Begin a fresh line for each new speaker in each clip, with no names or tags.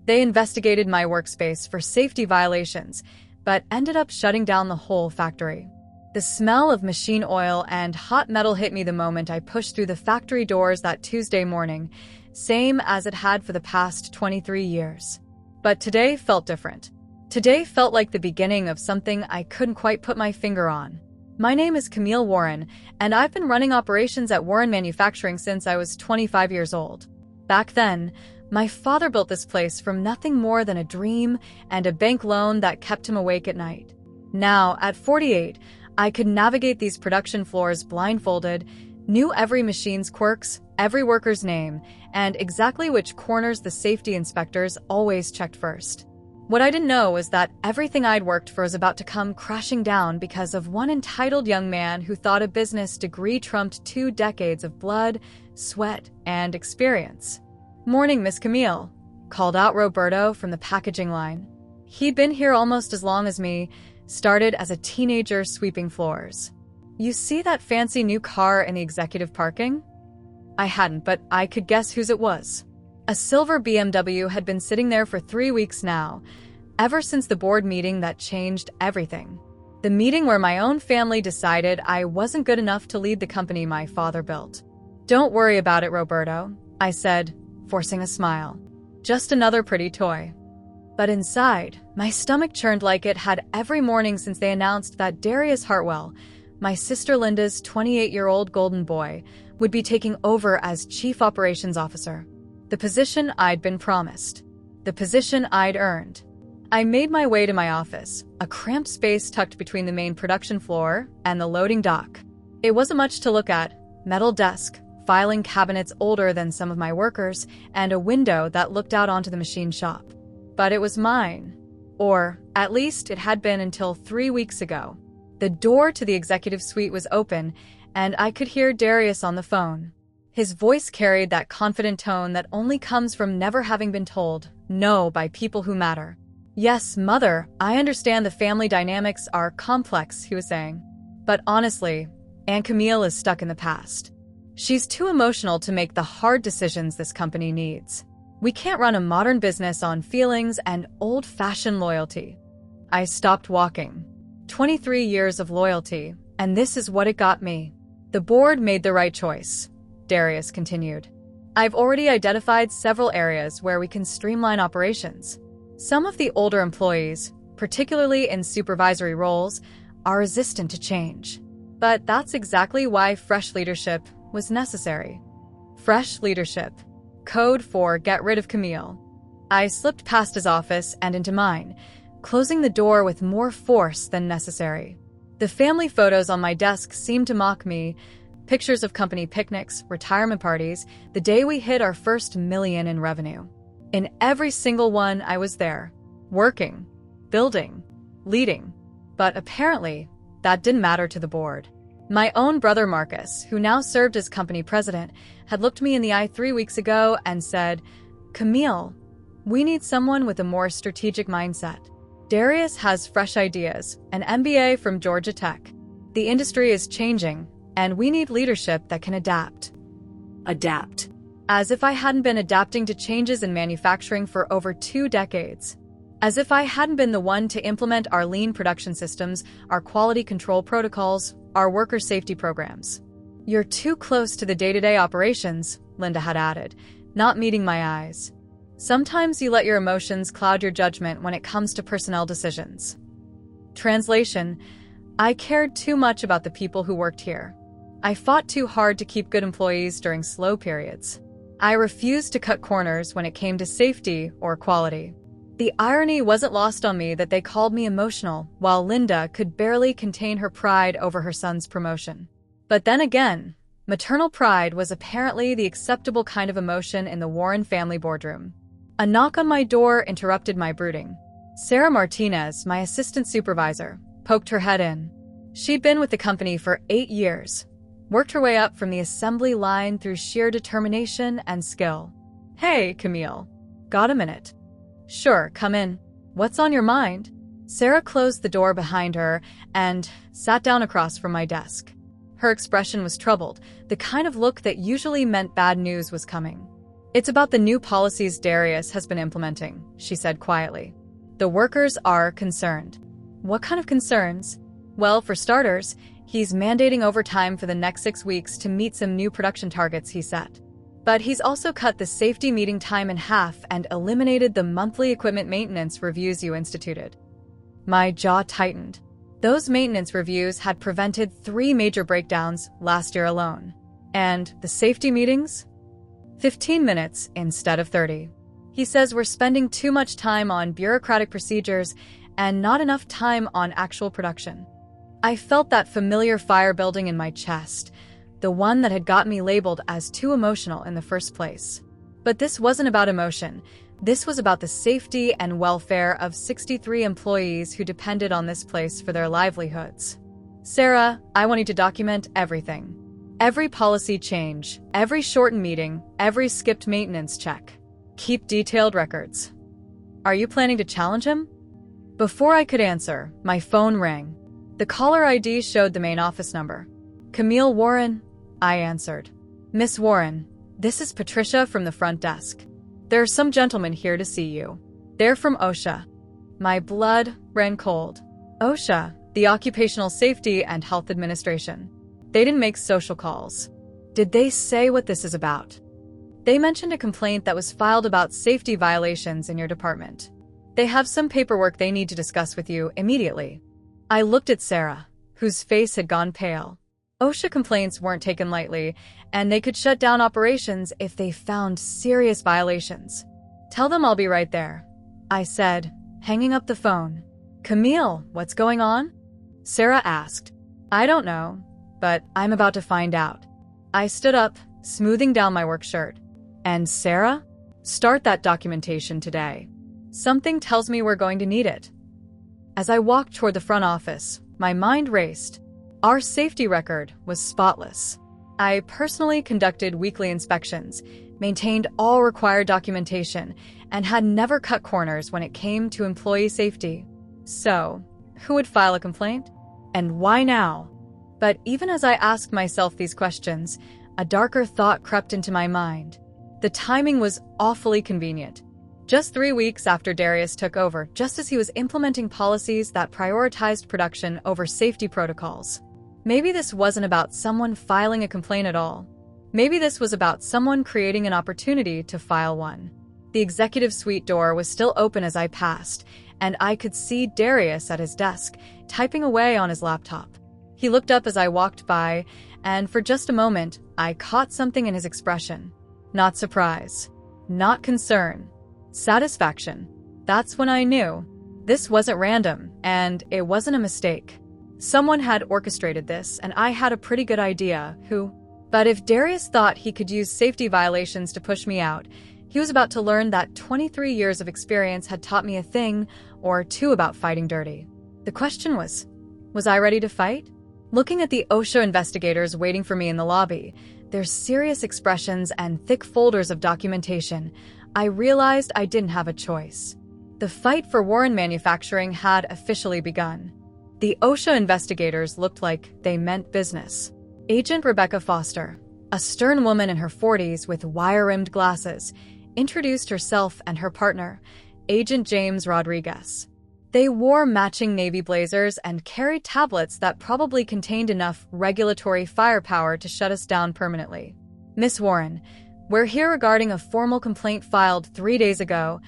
They investigated my workspace for safety violations, but ended up shutting down the whole factory. The smell of machine oil and hot metal hit me the moment I pushed through the factory doors that Tuesday morning, same as it had for the past 23 years. But today felt different. Today felt like the beginning of something I couldn't quite put my finger on. My name is Camille Warren, and I've been running operations at Warren Manufacturing since I was 25 years old. Back then, my father built this place from nothing more than a dream and a bank loan that kept him awake at night. Now, at 48, I could navigate these production floors blindfolded, knew every machine's quirks, every worker's name, and exactly which corners the safety inspectors always checked first. What I didn't know was that everything I'd worked for was about to come crashing down because of one entitled young man who thought a business degree trumped 2 decades of blood, sweat, and experience. "Morning, Miss Camille," called out Roberto from the packaging line. He'd been here almost as long as me, started as a teenager sweeping floors. "You see that fancy new car in the executive parking?" I hadn't, but I could guess whose it was. A silver BMW had been sitting there for 3 weeks now, ever since the board meeting that changed everything. The meeting where my own family decided I wasn't good enough to lead the company my father built. "Don't worry about it, Roberto," I said, forcing a smile. "Just another pretty toy." But inside, my stomach churned like it had every morning since they announced that Darius Hartwell, my sister Linda's 28-year-old golden boy, would be taking over as Chief Operations Officer. The position I'd been promised. The position I'd earned. I made my way to my office, a cramped space tucked between the main production floor and the loading dock. It wasn't much to look at: metal desk, filing cabinets older than some of my workers, and a window that looked out onto the machine shop. But it was mine. Or, at least, it had been until 3 weeks ago. The door to the executive suite was open, and I could hear Darius on the phone. His voice carried that confident tone that only comes from never having been told no by people who matter. "Yes, Mother, I understand the family dynamics are complex," he was saying. "But honestly, Aunt Camille is stuck in the past. She's too emotional to make the hard decisions this company needs. We can't run a modern business on feelings and old-fashioned loyalty." I stopped walking. 23 years of loyalty, and this is what it got me. "The board made the right choice," Darius continued. "I've already identified several areas where we can streamline operations. Some of the older employees, particularly in supervisory roles, are resistant to change. But that's exactly why fresh leadership was necessary." Fresh leadership. Code for get rid of Camille. I slipped past his office and into mine, closing the door with more force than necessary. The family photos on my desk seemed to mock me. Pictures of company picnics, retirement parties, the day we hit our first $1 million in revenue. In every single one, I was there, working, building, leading. But apparently, that didn't matter to the board. My own brother Marcus, who now served as company president, had looked me in the eye 3 weeks ago and said, "Camille, we need someone with a more strategic mindset. Darius has fresh ideas, an MBA from Georgia Tech. The industry is changing, and we need leadership that can adapt." Adapt. As if I hadn't been adapting to changes in manufacturing for over 2 decades. As if I hadn't been the one to implement our lean production systems, our quality control protocols, our worker safety programs. "You're too close to the day-to-day operations," Linda had added, not meeting my eyes. "Sometimes you let your emotions cloud your judgment when it comes to personnel decisions." Translation: I cared too much about the people who worked here. I fought too hard to keep good employees during slow periods. I refused to cut corners when it came to safety or quality. The irony wasn't lost on me that they called me emotional, while Linda could barely contain her pride over her son's promotion. But then again, maternal pride was apparently the acceptable kind of emotion in the Warren family boardroom. A knock on my door interrupted my brooding. Sarah Martinez, my assistant supervisor, poked her head in. She'd been with the company for 8 years, worked her way up from the assembly line through sheer determination and skill. "Hey, Camille. Got a minute?" "Sure, come in. What's on your mind?" Sarah closed the door behind her and sat down across from my desk. Her expression was troubled, the kind of look that usually meant bad news was coming. It's about the new policies Darius has been implementing, she said quietly. The workers are concerned. What kind of concerns? Well, for starters, he's mandating overtime for the next 6 weeks to meet some new production targets he set. But he's also cut the safety meeting time in half and eliminated the monthly equipment maintenance reviews you instituted. My jaw tightened. Those maintenance reviews had prevented 3 major breakdowns last year alone. And the safety meetings? 15 minutes instead of 30. He says we're spending too much time on bureaucratic procedures and not enough time on actual production. I felt that familiar fire building in my chest, the one that had got me labeled as too emotional in the first place. But this wasn't about emotion. This was about the safety and welfare of 63 employees who depended on this place for their livelihoods. Sarah, I want you to document everything. Every policy change, every shortened meeting, every skipped maintenance check. Keep detailed records. Are you planning to challenge him? Before I could answer, my phone rang. The caller ID showed the main office number. Camille Warren, I answered. Miss Warren, this is Patricia from the front desk. There are some gentlemen here to see you. They're from OSHA. My blood ran cold. OSHA, the Occupational Safety and Health Administration. They didn't make social calls. Did they say what this is about? They mentioned a complaint that was filed about safety violations in your department. They have some paperwork they need to discuss with you immediately. I looked at Sarah, whose face had gone pale. OSHA complaints weren't taken lightly, and they could shut down operations if they found serious violations. Tell them I'll be right there, I said, hanging up the phone. Camille, what's going on? Sarah asked. I don't know, but I'm about to find out. I stood up, smoothing down my work shirt. And Sarah? Start that documentation today. Something tells me we're going to need it. As I walked toward the front office, my mind raced. Our safety record was spotless. I personally conducted weekly inspections, maintained all required documentation, and had never cut corners when it came to employee safety. So, who would file a complaint? And why now? But even as I asked myself these questions, a darker thought crept into my mind. The timing was awfully convenient. Just 3 weeks after Darius took over, just as he was implementing policies that prioritized production over safety protocols. Maybe this wasn't about someone filing a complaint at all. Maybe this was about someone creating an opportunity to file one. The executive suite door was still open as I passed, and I could see Darius at his desk, typing away on his laptop. He looked up as I walked by, and for just a moment, I caught something in his expression. Not surprise. Not concern. Satisfaction. That's when I knew. This wasn't random, and it wasn't a mistake. Someone had orchestrated this, and I had a pretty good idea who. But if Darius thought he could use safety violations to push me out, he was about to learn that 23 years of experience had taught me a thing or two about fighting dirty. The question was I ready to fight? Looking at the OSHA investigators waiting for me in the lobby, their serious expressions and thick folders of documentation, I realized I didn't have a choice. The fight for Warren Manufacturing had officially begun. The OSHA investigators looked like they meant business. Agent Rebecca Foster, a stern woman in her 40s with wire-rimmed glasses, introduced herself and her partner, Agent James Rodriguez. They wore matching navy blazers and carried tablets that probably contained enough regulatory firepower to shut us down permanently. Miss Warren, we're here regarding a formal complaint filed 3 days ago,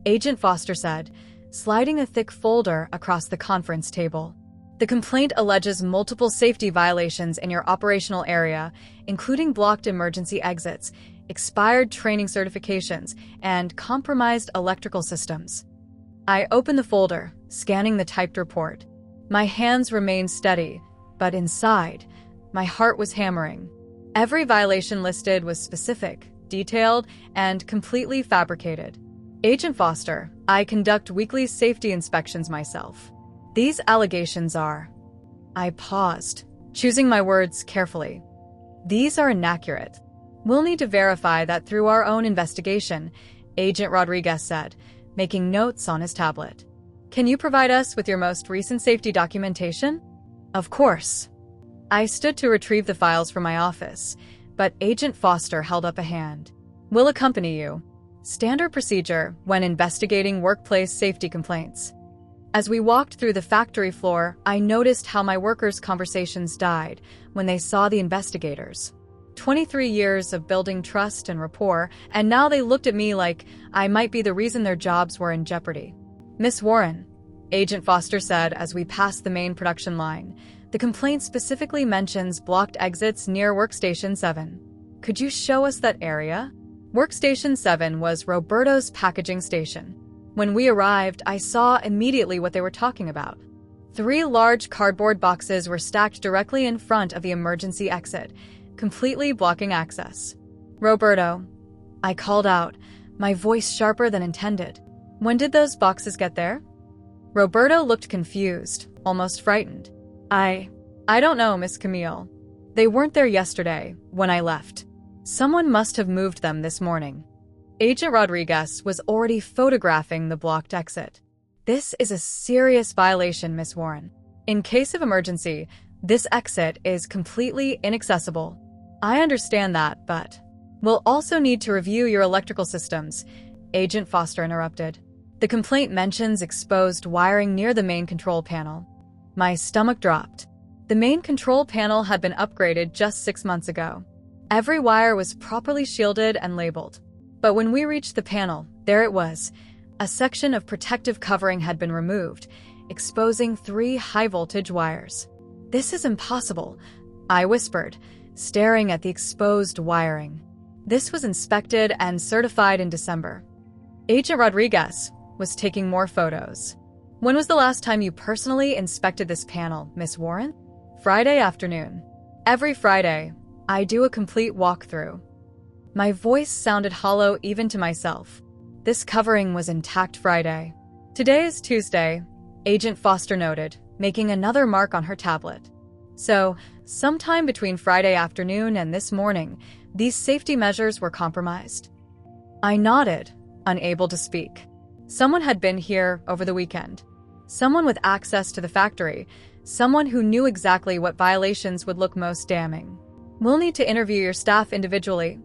Agent Foster said, sliding a thick folder across the conference table. The complaint alleges multiple safety violations in your operational area, including blocked emergency exits, expired training certifications, and compromised electrical systems. I opened the folder, scanning the typed report. My hands remained steady, but inside, my heart was hammering. Every violation listed was specific, detailed, and completely fabricated. Agent Foster, I conduct weekly safety inspections myself. These allegations are... I paused, choosing my words carefully. These are inaccurate. We'll need to verify that through our own investigation, Agent Rodriguez said, making notes on his tablet. Can you provide us with your most recent safety documentation? Of course. I stood to retrieve the files from my office, but Agent Foster held up a hand. Will accompany you. Standard procedure when investigating workplace safety complaints. As we walked through the factory floor, I noticed how my workers' conversations died when they saw the investigators. 23 years of building trust and rapport, and now they looked at me like I might be the reason their jobs were in jeopardy. Miss Warren, Agent Foster said as we passed the main production line, the complaint specifically mentions blocked exits near Workstation 7. Could you show us that area? Workstation 7 was Roberto's packaging station. When we arrived, I saw immediately what they were talking about. 3 large cardboard boxes were stacked directly in front of the emergency exit, completely blocking access. Roberto, I called out, my voice sharper than intended. When did those boxes get there? Roberto looked confused, almost frightened. I don't know, Miss Camille. They weren't there yesterday, when I left. Someone must have moved them this morning. Agent Rodriguez was already photographing the blocked exit. This is a serious violation, Miss Warren. In case of emergency, this exit is completely inaccessible. I understand that, but we'll also need to review your electrical systems, Agent Foster interrupted. The complaint mentions exposed wiring near the main control panel. My stomach dropped. The main control panel had been upgraded just 6 months ago. Every wire was properly shielded and labeled. But when we reached the panel, there it was. A section of protective covering had been removed, exposing 3 high-voltage wires. This is impossible, I whispered, staring at the exposed wiring. This was inspected and certified in December. Agent Rodriguez was taking more photos. When was the last time you personally inspected this panel, Miss Warren? Friday afternoon. Every Friday, I do a complete walkthrough. My voice sounded hollow even to myself. This covering was intact Friday. Today is Tuesday, Agent Foster noted, making another mark on her tablet. So, sometime between Friday afternoon and this morning, these safety measures were compromised. I nodded, unable to speak. Someone had been here over the weekend. Someone with access to the factory. Someone who knew exactly what violations would look most damning. We'll need to interview your staff individually,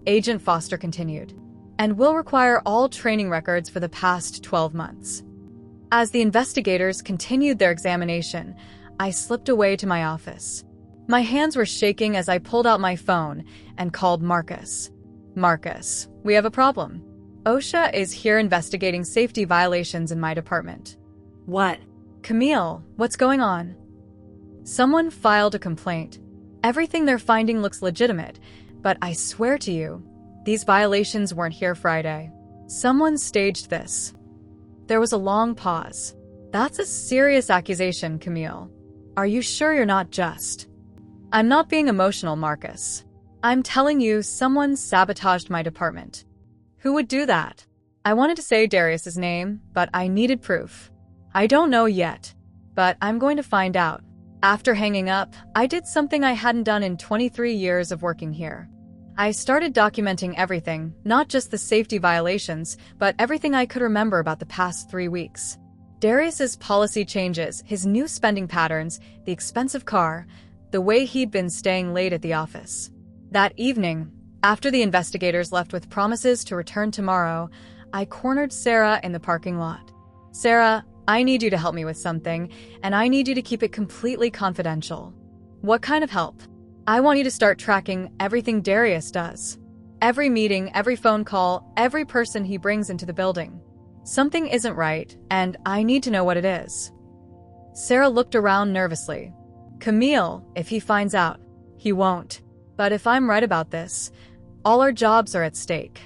Agent Foster continued, and we'll require all training records for the past 12 months. As the investigators continued their examination, I slipped away to my office. My hands were shaking as I pulled out my phone and called Marcus. Marcus, we have a problem. OSHA is here investigating safety violations in my department. What? Camille, what's going on? Someone filed a complaint. Everything they're finding looks legitimate, but I swear to you, these violations weren't here Friday. Someone staged this. There was a long pause. That's a serious accusation, Camille. Are you sure you're not just? I'm not being emotional, Marcus. I'm telling you, someone sabotaged my department. Who would do that? I wanted to say Darius's name, but I needed proof. I don't know yet, but I'm going to find out. After hanging up, I did something I hadn't done in 23 years of working here. I started documenting everything, not just the safety violations, but everything I could remember about the past 3 weeks. Darius's policy changes, his new spending patterns, the expensive car, the way he'd been staying late at the office. That evening, after the investigators left with promises to return tomorrow, I cornered Sarah in the parking lot. Sarah, I need you to help me with something, and I need you to keep it completely confidential. What kind of help? I want you to start tracking everything Darius does. Every meeting, every phone call, every person he brings into the building. Something isn't right, and I need to know what it is. Sarah looked around nervously. Camille, if he finds out, he won't. But if I'm right about this, all our jobs are at stake.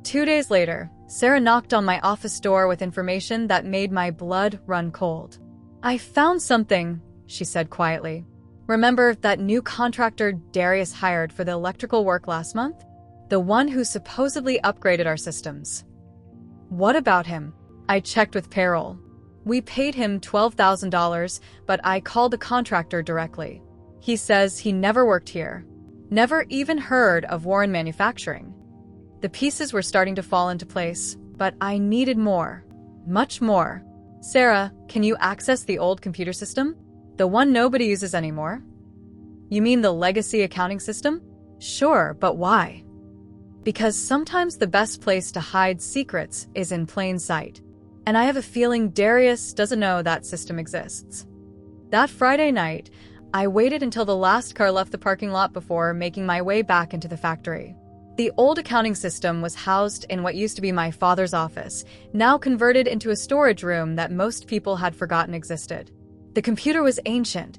2 days later, Sarah knocked on my office door with information that made my blood run cold. I found something, she said quietly. Remember that new contractor Darius hired for the electrical work last month? The one who supposedly upgraded our systems. What about him? I checked with payroll. We paid him $12,000, but I called the contractor directly. He says he never worked here. Never even heard of Warren Manufacturing. The pieces were starting to fall into place, but I needed more. Much more. Sarah, can you access the old computer system? The one nobody uses anymore? You mean the legacy accounting system? Sure, but why? Because sometimes the best place to hide secrets is in plain sight. And I have a feeling Darius doesn't know that system exists. That Friday night, I waited until the last car left the parking lot before making my way back into the factory. The old accounting system was housed in what used to be my father's office, now converted into a storage room that most people had forgotten existed. The computer was ancient,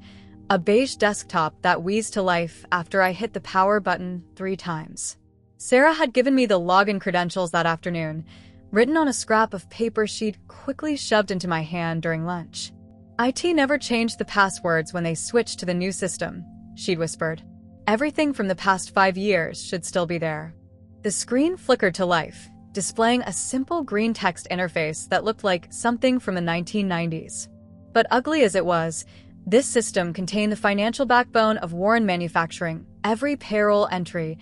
a beige desktop that wheezed to life after I hit the power button 3 times. Sarah had given me the login credentials that afternoon, written on a scrap of paper she'd quickly shoved into my hand during lunch. IT never changed the passwords when they switched to the new system, she'd whispered. Everything from the past 5 years should still be there. The screen flickered to life, displaying a simple green text interface that looked like something from the 1990s. But ugly as it was, this system contained the financial backbone of Warren Manufacturing, every payroll entry,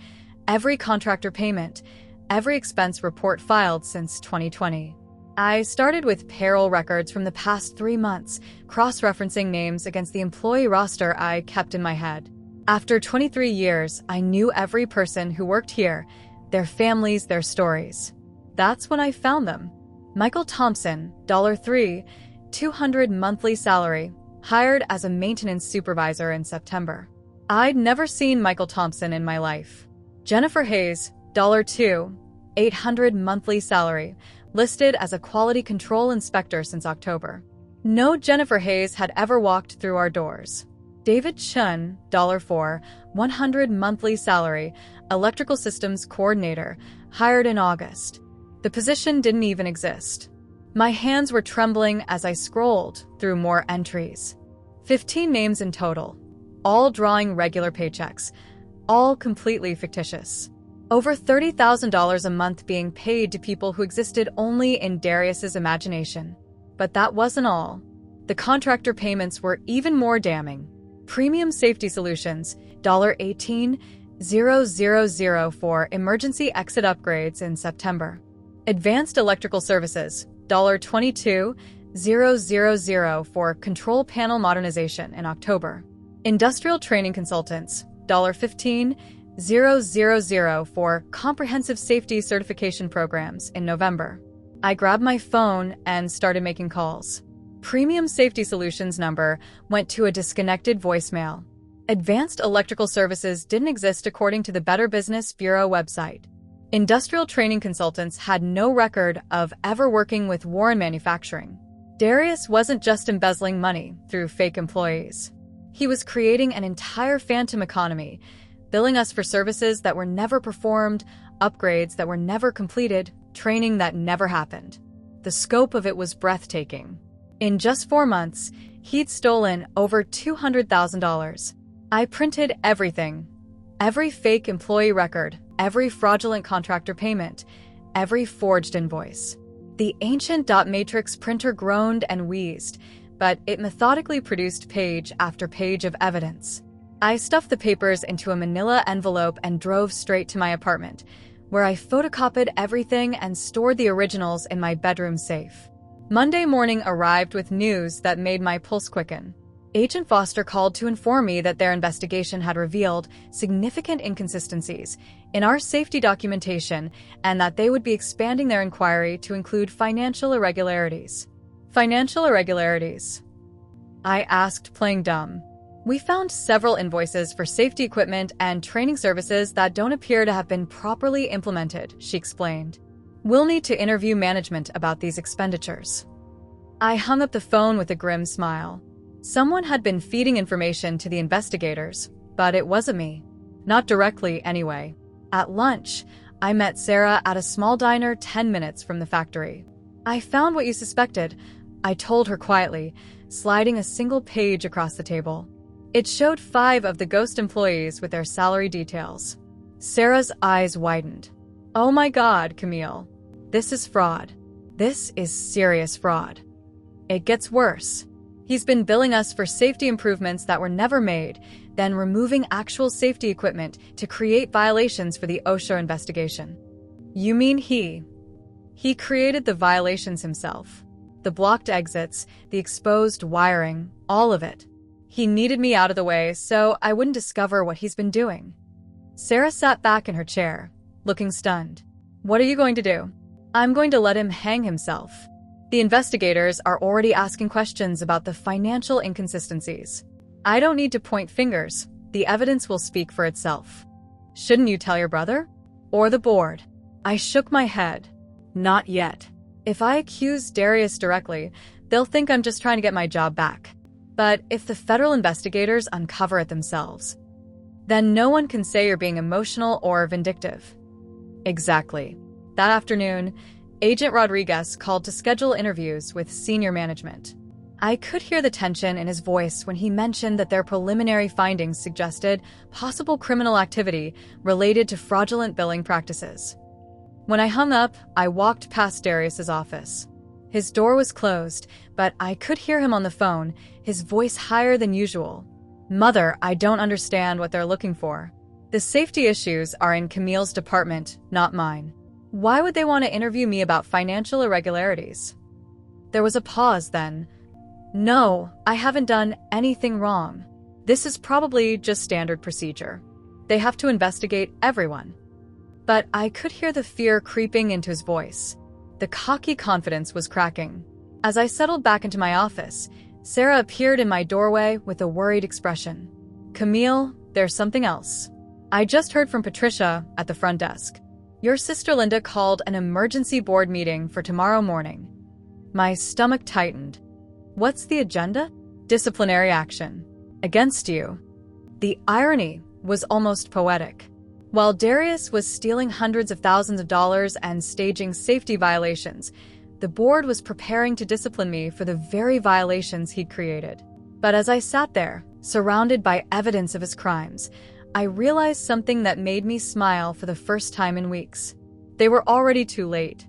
every contractor payment, every expense report filed since 2020. I started with payroll records from the past 3 months, cross-referencing names against the employee roster I kept in my head. After 23 years, I knew every person who worked here, their families, their stories. That's when I found them. Michael Thompson, $3, $200 monthly salary, hired as a maintenance supervisor in September. I'd never seen Michael Thompson in my life. Jennifer Hayes, $2, $800 monthly salary, listed as a quality control inspector since October. No Jennifer Hayes had ever walked through our doors. David Chun, $4, $100 monthly salary, electrical systems coordinator, hired in August. The position didn't even exist. My hands were trembling as I scrolled through more entries. 15 names in total, all drawing regular paychecks, all completely fictitious. Over $30,000 a month being paid to people who existed only in Darius's imagination. But that wasn't all. The contractor payments were even more damning. Premium Safety Solutions, $18,000 for emergency exit upgrades in September. Advanced Electrical Services, $22,000 for control panel modernization in October. Industrial Training Consultants, $15,000 for comprehensive safety certification programs in November. I grabbed my phone and started making calls. Premium Safety Solutions number went to a disconnected voicemail. Advanced Electrical Services didn't exist according to the Better Business Bureau website. Industrial Training Consultants had no record of ever working with Warren Manufacturing. Darius wasn't just embezzling money through fake employees. He was creating an entire phantom economy, billing us for services that were never performed, upgrades that were never completed, training that never happened. The scope of it was breathtaking. In just 4 months, he'd stolen over $200,000. I printed everything. Every fake employee record, every fraudulent contractor payment, every forged invoice. The ancient dot matrix printer groaned and wheezed, but it methodically produced page after page of evidence. I stuffed the papers into a manila envelope and drove straight to my apartment, where I photocopied everything and stored the originals in my bedroom safe. Monday morning arrived with news that made my pulse quicken. Agent Foster called to inform me that their investigation had revealed significant inconsistencies in our safety documentation and that they would be expanding their inquiry to include financial irregularities. Financial irregularities? I asked, playing dumb. We found several invoices for safety equipment and training services that don't appear to have been properly implemented, she explained. We'll need to interview management about these expenditures. I hung up the phone with a grim smile. Someone had been feeding information to the investigators, but it wasn't me. Not directly, anyway. At lunch, I met Sarah at a small diner 10 minutes from the factory. I found what you suspected, I told her quietly, sliding a single page across the table. It showed 5 of the ghost employees with their salary details. Sarah's eyes widened. Oh my God, Camille. This is fraud. This is serious fraud. It gets worse. He's been billing us for safety improvements that were never made, then removing actual safety equipment to create violations for the OSHA investigation. You mean he created the violations himself? The blocked exits, the exposed wiring, all of it. He needed me out of the way so I wouldn't discover what he's been doing. Sarah sat back in her chair, looking stunned. What are you going to do? I'm going to let him hang himself. The investigators are already asking questions about the financial inconsistencies. I don't need to point fingers. The evidence will speak for itself. Shouldn't you tell your brother? Or the board? I shook my head. Not yet. If I accuse Darius directly, they'll think I'm just trying to get my job back. But if the federal investigators uncover it themselves, then no one can say you're being emotional or vindictive. Exactly. That afternoon, Agent Rodriguez called to schedule interviews with senior management. I could hear the tension in his voice when he mentioned that their preliminary findings suggested possible criminal activity related to fraudulent billing practices. When I hung up, I walked past Darius's office. His door was closed, but I could hear him on the phone, his voice higher than usual. Mother, I don't understand what they're looking for. The safety issues are in Camille's department, not mine. Why would they want to interview me about financial irregularities? There was a pause then. No, I haven't done anything wrong. This is probably just standard procedure. They have to investigate everyone. But I could hear the fear creeping into his voice. The cocky confidence was cracking. As I settled back into my office, Sarah appeared in my doorway with a worried expression. Camille, there's something else. I just heard from Patricia at the front desk. Your sister Linda called an emergency board meeting for tomorrow morning. My stomach tightened. What's the agenda? Disciplinary action. Against you. The irony was almost poetic. While Darius was stealing hundreds of thousands of dollars and staging safety violations, the board was preparing to discipline me for the very violations he'd created. But as I sat there, surrounded by evidence of his crimes, I realized something that made me smile for the first time in weeks. They were already too late.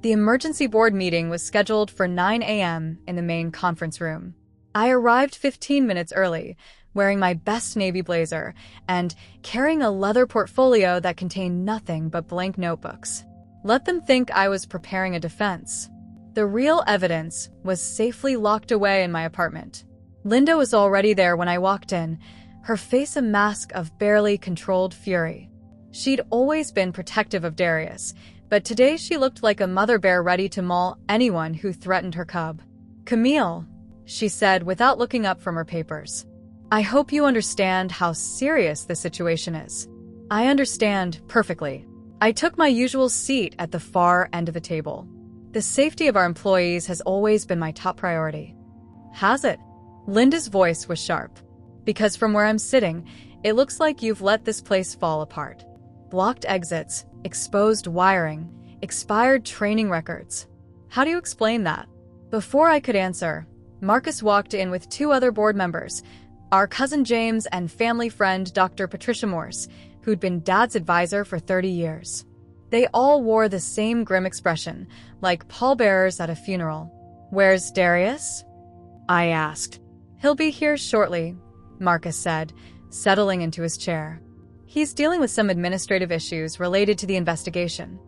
The emergency board meeting was scheduled for 9 a.m. in the main conference room. I arrived 15 minutes early, wearing my best navy blazer and carrying a leather portfolio that contained nothing but blank notebooks. Let them think I was preparing a defense. The real evidence was safely locked away in my apartment. Linda was already there when I walked in, her face a mask of barely controlled fury. She'd always been protective of Darius, but today she looked like a mother bear ready to maul anyone who threatened her cub. Camille, she said without looking up from her papers. I hope you understand how serious this situation is. I understand perfectly. I took my usual seat at the far end of the table. The safety of our employees has always been my top priority. Has it? Linda's voice was sharp. Because from where I'm sitting, it looks like you've let this place fall apart. Blocked exits, exposed wiring, expired training records. How do you explain that? Before I could answer, Marcus walked in with two other board members, our cousin James and family friend Dr. Patricia Morse, who'd been Dad's advisor for 30 years. They all wore the same grim expression, like pallbearers at a funeral. Where's Darius? I asked. He'll be here shortly, Marcus said, settling into his chair. He's dealing with some administrative issues related to the investigation.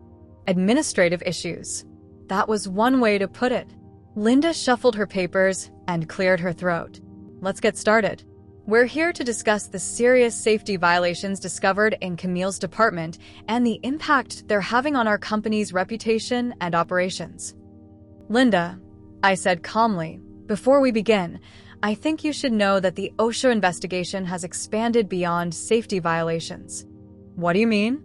Administrative issues. That was one way to put it. Linda shuffled her papers and cleared her throat. Let's get started. We're here to discuss the serious safety violations discovered in Camille's department and the impact they're having on our company's reputation and operations. Linda, I said calmly, before we begin, I think you should know that the OSHA investigation has expanded beyond safety violations. What do you mean?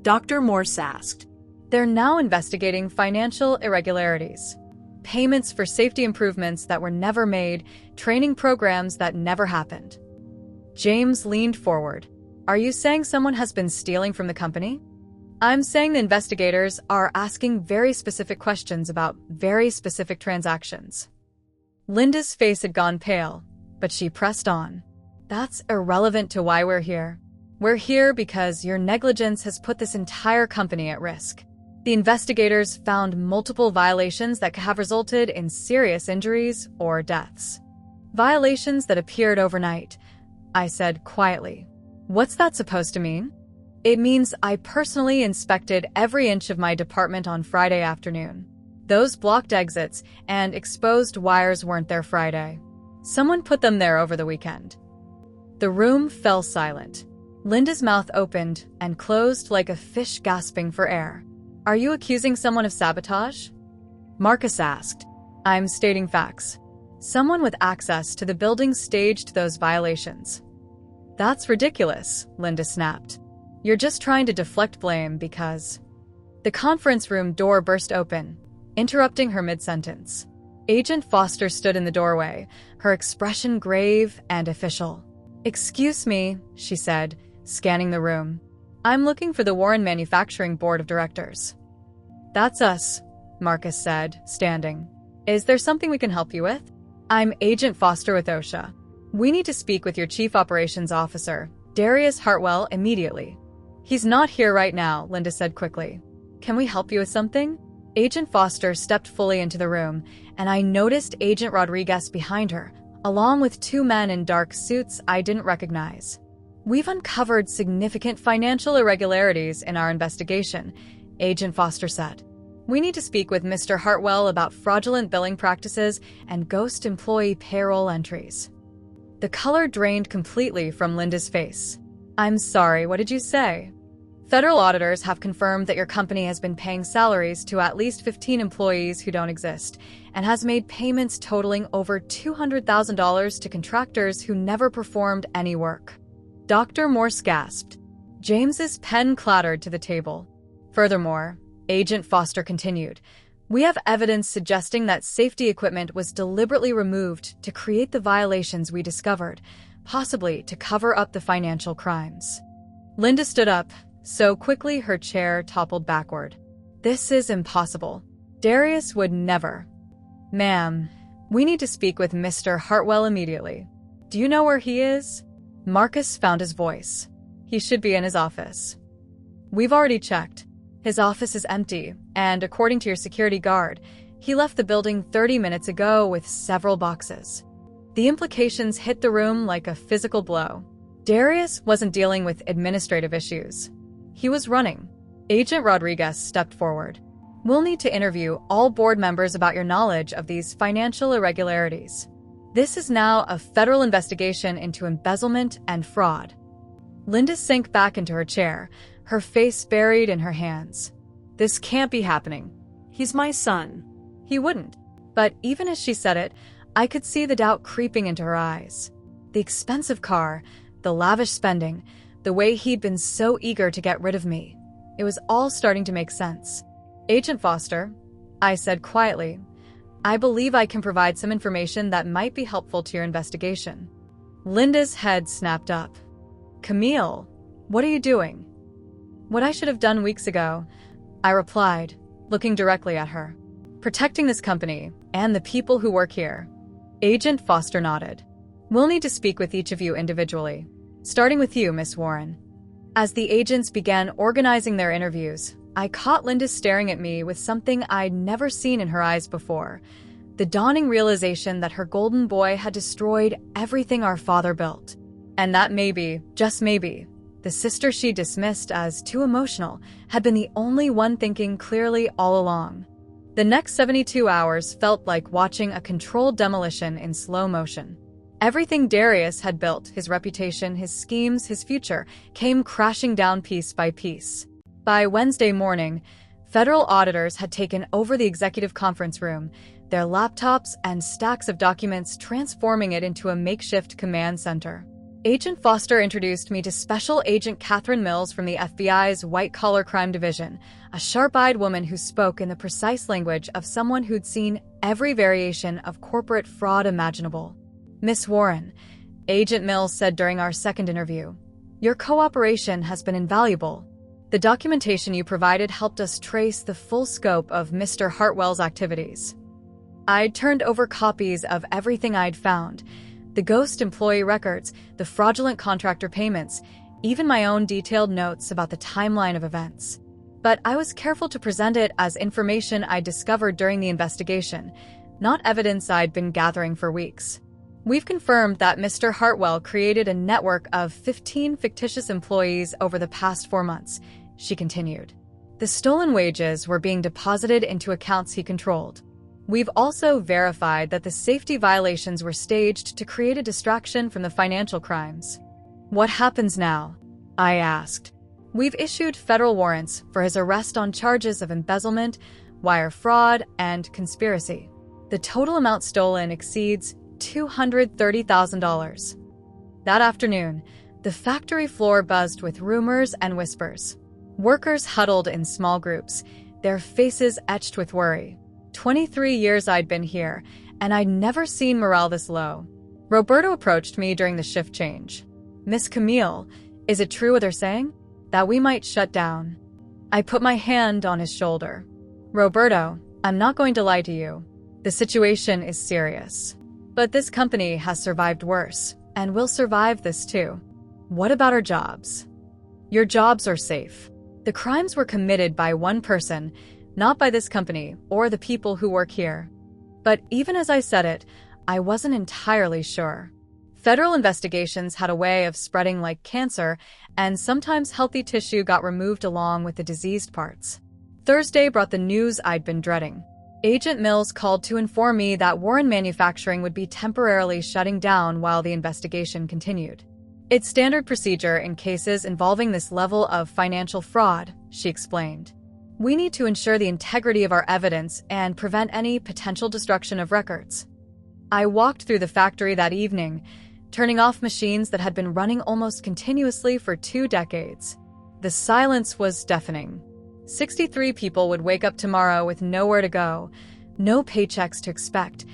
Dr. Morse asked. They're now investigating financial irregularities. Payments for safety improvements that were never made, training programs that never happened. James leaned forward. Are you saying someone has been stealing from the company? I'm saying the investigators are asking very specific questions about very specific transactions. Linda's face had gone pale, but she pressed on. That's irrelevant to why we're here. We're here because your negligence has put this entire company at risk. The investigators found multiple violations that could have resulted in serious injuries or deaths. Violations that appeared overnight, I said quietly. What's that supposed to mean? It means I personally inspected every inch of my department on Friday afternoon. Those blocked exits and exposed wires weren't there Friday. Someone put them there over the weekend. The room fell silent. Linda's mouth opened and closed like a fish gasping for air. Are you accusing someone of sabotage? Marcus asked. I'm stating facts. Someone with access to the building staged those violations. That's ridiculous, Linda snapped. You're just trying to deflect blame because… The conference room door burst open, interrupting her mid-sentence. Agent Foster stood in the doorway, her expression grave and official. Excuse me, she said, scanning the room. I'm looking for the Warren Manufacturing Board of Directors. That's us, Marcus said, standing. Is there something we can help you with? I'm Agent Foster with OSHA. We need to speak with your Chief Operations Officer, Darius Hartwell, immediately. He's not here right now, Linda said quickly. Can we help you with something? Agent Foster stepped fully into the room, and I noticed Agent Rodriguez behind her, along with two men in dark suits I didn't recognize. We've uncovered significant financial irregularities in our investigation, Agent Foster said. We need to speak with Mr. Hartwell about fraudulent billing practices and ghost employee payroll entries. The color drained completely from Linda's face. I'm sorry, what did you say? Federal auditors have confirmed that your company has been paying salaries to at least 15 employees who don't exist and has made payments totaling over $200,000 to contractors who never performed any work. Dr. Morse gasped. James's pen clattered to the table. Furthermore, Agent Foster continued, we have evidence suggesting that safety equipment was deliberately removed to create the violations we discovered, possibly to cover up the financial crimes. Linda stood up, so quickly her chair toppled backward. This is impossible. Darius would never. Ma'am, we need to speak with Mr. Hartwell immediately. Do you know where he is? Marcus found his voice. He should be in his office. We've already checked. His office is empty, and according to your security guard, he left the building 30 minutes ago with several boxes. The implications hit the room like a physical blow. Darius wasn't dealing with administrative issues. He was running. Agent Rodriguez stepped forward. We'll need to interview all board members about your knowledge of these financial irregularities. This is now a federal investigation into embezzlement and fraud. Linda sank back into her chair, her face buried in her hands. This can't be happening. He's my son. He wouldn't. But even as she said it, I could see the doubt creeping into her eyes. The expensive car, the lavish spending, the way he'd been so eager to get rid of me. It was all starting to make sense. Agent Foster, I said quietly, I believe I can provide some information that might be helpful to your investigation. Linda's head snapped up. Camille, what are you doing? What I should have done weeks ago, I replied, looking directly at her. Protecting this company and the people who work here. Agent Foster nodded. We'll need to speak with each of you individually, starting with you, Miss Warren. As the agents began organizing their interviews, I caught Linda staring at me with something I'd never seen in her eyes before, the dawning realization that her golden boy had destroyed everything our father built. And that maybe, just maybe, the sister she dismissed as too emotional had been the only one thinking clearly all along. The next 72 hours felt like watching a controlled demolition in slow motion. Everything Darius had built, his reputation, his schemes, his future, came crashing down piece by piece. By Wednesday morning, federal auditors had taken over the executive conference room, their laptops and stacks of documents transforming it into a makeshift command center. Agent Foster introduced me to Special Agent Catherine Mills from the FBI's White-Collar Crime Division, a sharp-eyed woman who spoke in the precise language of someone who'd seen every variation of corporate fraud imaginable. Miss Warren, Agent Mills said during our second interview, your cooperation has been invaluable. The documentation you provided helped us trace the full scope of Mr. Hartwell's activities. I'd turned over copies of everything I'd found, the ghost employee records, the fraudulent contractor payments, even my own detailed notes about the timeline of events. But I was careful to present it as information I'd discovered during the investigation, not evidence I'd been gathering for weeks. We've confirmed that Mr. Hartwell created a network of 15 fictitious employees over the past 4 months, she continued. The stolen wages were being deposited into accounts he controlled. We've also verified that the safety violations were staged to create a distraction from the financial crimes. What happens now? I asked. We've issued federal warrants for his arrest on charges of embezzlement, wire fraud, and conspiracy. The total amount stolen exceeds $230,000. That afternoon, the factory floor buzzed with rumors and whispers. Workers huddled in small groups, their faces etched with worry. 23 years I'd been here, and I'd never seen morale this low. Roberto approached me during the shift change. "Miss Camille, is it true what they're saying? That we might shut down?" I put my hand on his shoulder. "Roberto, I'm not going to lie to you. The situation is serious. But this company has survived worse, and we'll survive this too. What about our jobs?" "Your jobs are safe. The crimes were committed by one person, not by this company or the people who work here." But even as I said it, I wasn't entirely sure. Federal investigations had a way of spreading like cancer, and sometimes healthy tissue got removed along with the diseased parts. Thursday brought the news I'd been dreading. Agent Mills called to inform me that Warren Manufacturing would be temporarily shutting down while the investigation continued. "It's standard procedure in cases involving this level of financial fraud," she explained. "We need to ensure the integrity of our evidence and prevent any potential destruction of records." I walked through the factory that evening, turning off machines that had been running almost continuously for 2 decades. The silence was deafening. 63 people would wake up tomorrow with nowhere to go, no paychecks to expect,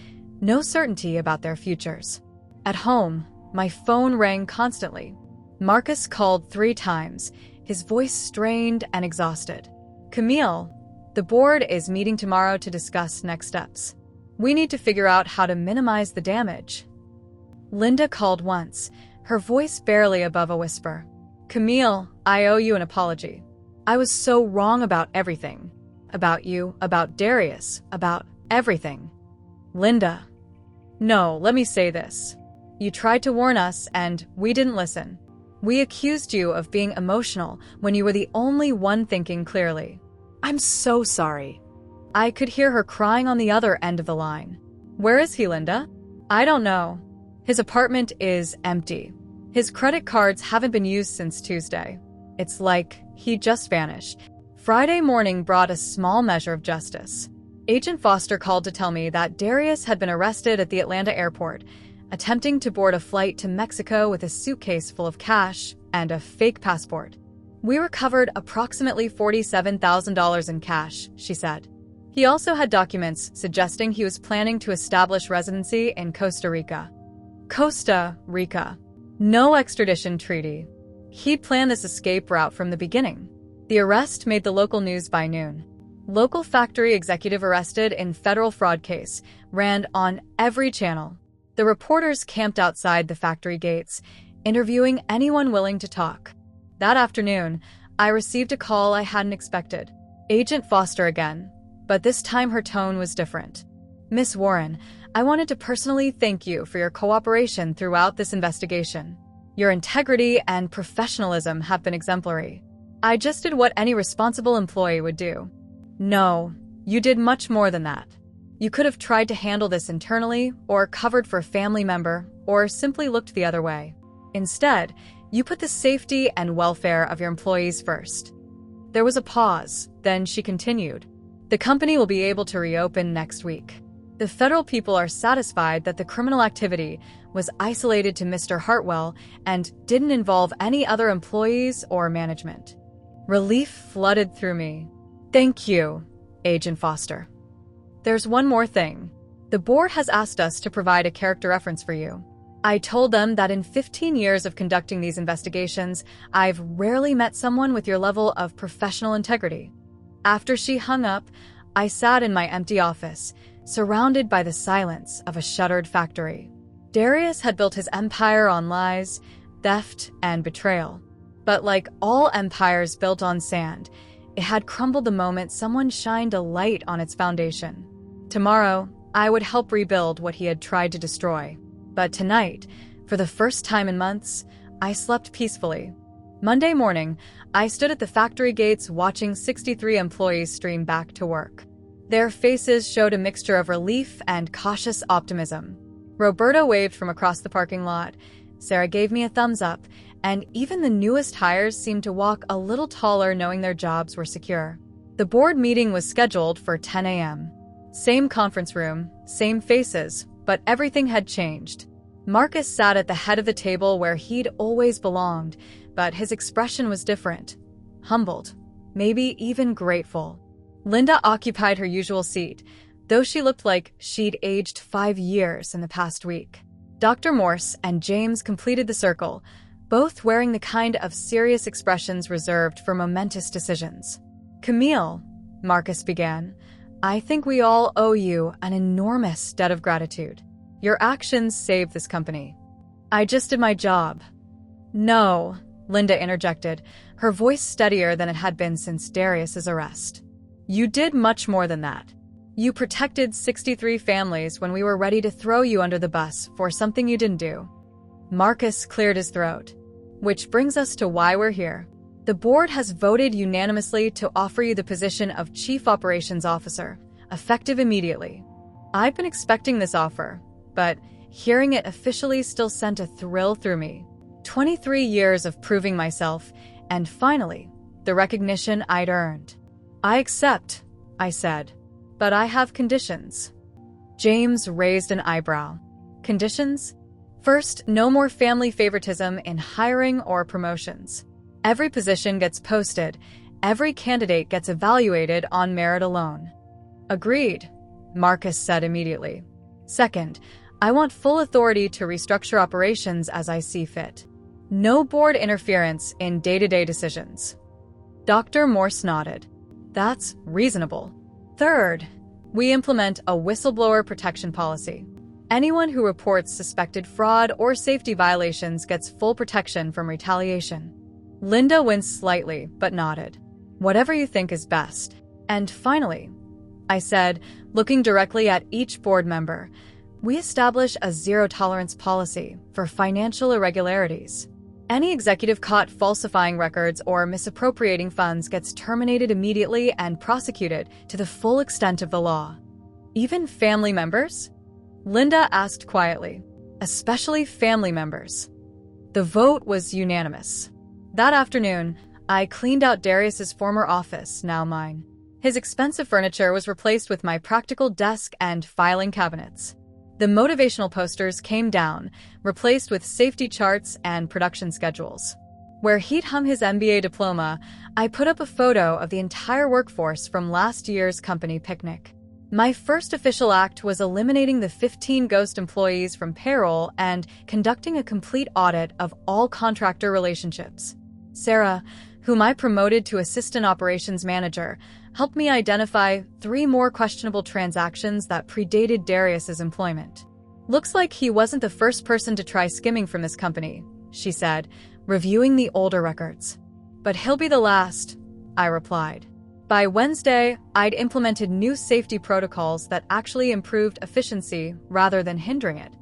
no certainty about their futures. At home, my phone rang constantly. Marcus called 3 times, his voice strained and exhausted. "Camille, the board is meeting tomorrow to discuss next steps. We need to figure out how to minimize the damage." Linda called once, her voice barely above a whisper. "Camille, I owe you an apology. I was so wrong about everything. About you, about Darius, about everything." "Linda." "No, let me say this. You tried to warn us, and we didn't listen. We accused you of being emotional when you were the only one thinking clearly. I'm so sorry." I could hear her crying on the other end of the line. "Where is he, Linda?" "I don't know. His apartment is empty. His credit cards haven't been used since Tuesday. It's like he just vanished." Friday morning brought a small measure of justice. Agent Foster called to tell me that Darius had been arrested at the Atlanta airport, attempting to board a flight to Mexico with a suitcase full of cash and a fake passport. "We recovered approximately $47,000 in cash," she said. He also had documents suggesting he was planning to establish residency in Costa Rica. Costa Rica. No extradition treaty. He'd planned this escape route from the beginning. The arrest made the local news by noon. Local factory executive arrested in federal fraud case ran on every channel. The reporters camped outside the factory gates, interviewing anyone willing to talk. That afternoon, I received a call I hadn't expected. Agent Foster again, but this time her tone was different. "Miss Warren, I wanted to personally thank you for your cooperation throughout this investigation. Your integrity and professionalism have been exemplary. I just did what any responsible employee would do." "No, you did much more than that. You could have tried to handle this internally, or covered for a family member, or simply looked the other way. Instead, you put the safety and welfare of your employees first." There was a pause, then she continued. "The company will be able to reopen next week. The federal people are satisfied that the criminal activity was isolated to Mr. Hartwell and didn't involve any other employees or management." Relief flooded through me. "Thank you, Agent Foster. There's one more thing. The board has asked us to provide a character reference for you. I told them that in 15 years of conducting these investigations, I've rarely met someone with your level of professional integrity." After she hung up, I sat in my empty office, surrounded by the silence of a shuttered factory. Darius had built his empire on lies, theft, and betrayal. But like all empires built on sand, it had crumbled the moment someone shined a light on its foundation. Tomorrow, I would help rebuild what he had tried to destroy. But tonight, for the first time in months, I slept peacefully. Monday morning, I stood at the factory gates watching 63 employees stream back to work. Their faces showed a mixture of relief and cautious optimism. Roberto waved from across the parking lot. Sarah gave me a thumbs up, and even the newest hires seemed to walk a little taller knowing their jobs were secure. The board meeting was scheduled for 10 a.m. Same conference room, same faces, but everything had changed. Marcus sat at the head of the table where he'd always belonged, but his expression was different. Humbled, maybe even grateful. Linda occupied her usual seat, though she looked like she'd aged 5 years in the past week. Dr. Morse and James completed the circle, both wearing the kind of serious expressions reserved for momentous decisions. "Camille," Marcus began, "I think we all owe you an enormous debt of gratitude. Your actions saved this company." "I just did my job." "No," Linda interjected, her voice steadier than it had been since Darius's arrest. "You did much more than that. You protected 63 families when we were ready to throw you under the bus for something you didn't do." Marcus cleared his throat. "Which brings us to why we're here. The board has voted unanimously to offer you the position of Chief Operations Officer, effective immediately. I've been expecting this offer, but hearing it officially still sent a thrill through me. 23 years of proving myself, and finally, the recognition I'd earned." "I accept," I said, "but I have conditions." James raised an eyebrow. "Conditions?" "First, no more family favoritism in hiring or promotions. Every position gets posted. Every candidate gets evaluated on merit alone." "Agreed," Marcus said immediately. "Second, I want full authority to restructure operations as I see fit. No board interference in day-to-day decisions." Dr. Morse nodded. "That's reasonable." "Third, we implement a whistleblower protection policy. Anyone who reports suspected fraud or safety violations gets full protection from retaliation." Linda winced slightly, but nodded. "Whatever you think is best." "And finally," I said, looking directly at each board member, "we establish a zero-tolerance policy for financial irregularities. Any executive caught falsifying records or misappropriating funds gets terminated immediately and prosecuted to the full extent of the law." "Even family members?" Linda asked quietly. "Especially family members." The vote was unanimous. That afternoon, I cleaned out Darius's former office, now mine. His expensive furniture was replaced with my practical desk and filing cabinets. The motivational posters came down, replaced with safety charts and production schedules. Where he'd hung his MBA diploma, I put up a photo of the entire workforce from last year's company picnic. My first official act was eliminating the 15 ghost employees from payroll and conducting a complete audit of all contractor relationships. Sarah, whom I promoted to assistant operations manager, helped me identify 3 more questionable transactions that predated Darius's employment. "Looks like he wasn't the first person to try skimming from this company," she said, reviewing the older records. "But he'll be the last," I replied. By Wednesday, I'd implemented new safety protocols that actually improved efficiency rather than hindering it.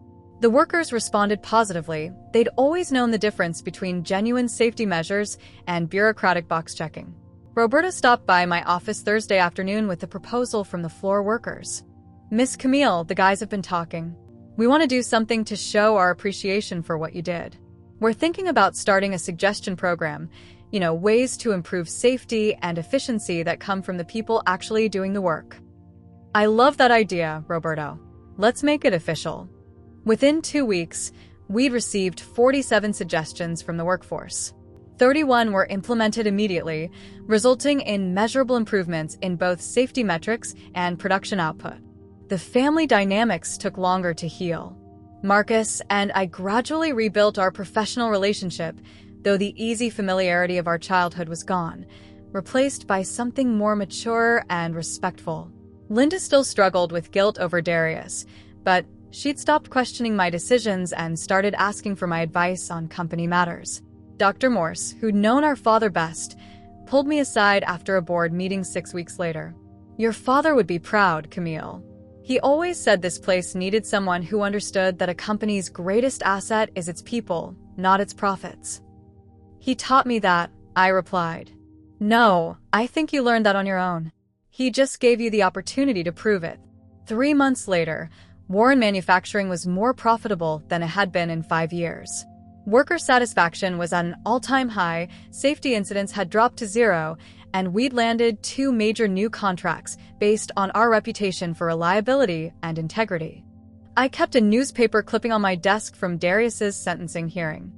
The workers responded positively. They'd always known the difference between genuine safety measures and bureaucratic box checking. Roberta stopped by my office Thursday afternoon with a proposal from the floor workers. "Miss Camille, the guys have been talking. We want to do something to show our appreciation for what you did. We're thinking about starting a suggestion program, ways to improve safety and efficiency that come from the people actually doing the work." "I love that idea, Roberto. Let's make it official." Within 2 weeks, we'd received 47 suggestions from the workforce. 31 were implemented immediately, resulting in measurable improvements in both safety metrics and production output. The family dynamics took longer to heal. Marcus and I gradually rebuilt our professional relationship, though the easy familiarity of our childhood was gone, replaced by something more mature and respectful. Linda still struggled with guilt over Darius, but she'd stopped questioning my decisions and started asking for my advice on company matters. Dr. Morse, who'd known our father best, pulled me aside after a board meeting 6 weeks later. "Your father would be proud, Camille. He always said this place needed someone who understood that a company's greatest asset is its people, not its profits." "He taught me that," I replied. "No, I think you learned that on your own. He just gave you the opportunity to prove it." 3 months later, Warren Manufacturing was more profitable than it had been in 5 years. Worker satisfaction was at an all-time high, safety incidents had dropped to zero, and we'd landed 2 major new contracts based on our reputation for reliability and integrity. I kept a newspaper clipping on my desk from Darius's sentencing hearing.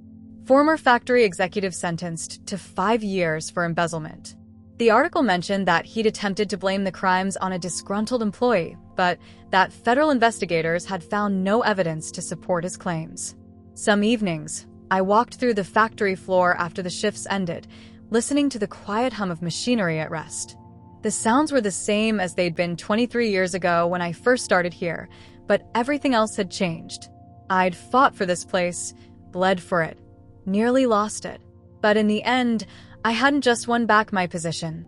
Former factory executive sentenced to 5 years for embezzlement. The article mentioned that he'd attempted to blame the crimes on a disgruntled employee, but that federal investigators had found no evidence to support his claims. Some evenings, I walked through the factory floor after the shifts ended, listening to the quiet hum of machinery at rest. The sounds were the same as they'd been 23 years ago when I first started here, but everything else had changed. I'd fought for this place, bled for it, nearly lost it. But in the end, I hadn't just won back my position.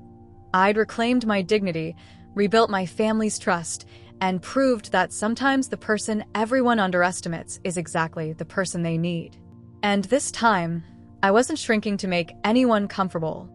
I'd reclaimed my dignity, rebuilt my family's trust, and proved that sometimes the person everyone underestimates is exactly the person they need. And this time, I wasn't shrinking to make anyone comfortable.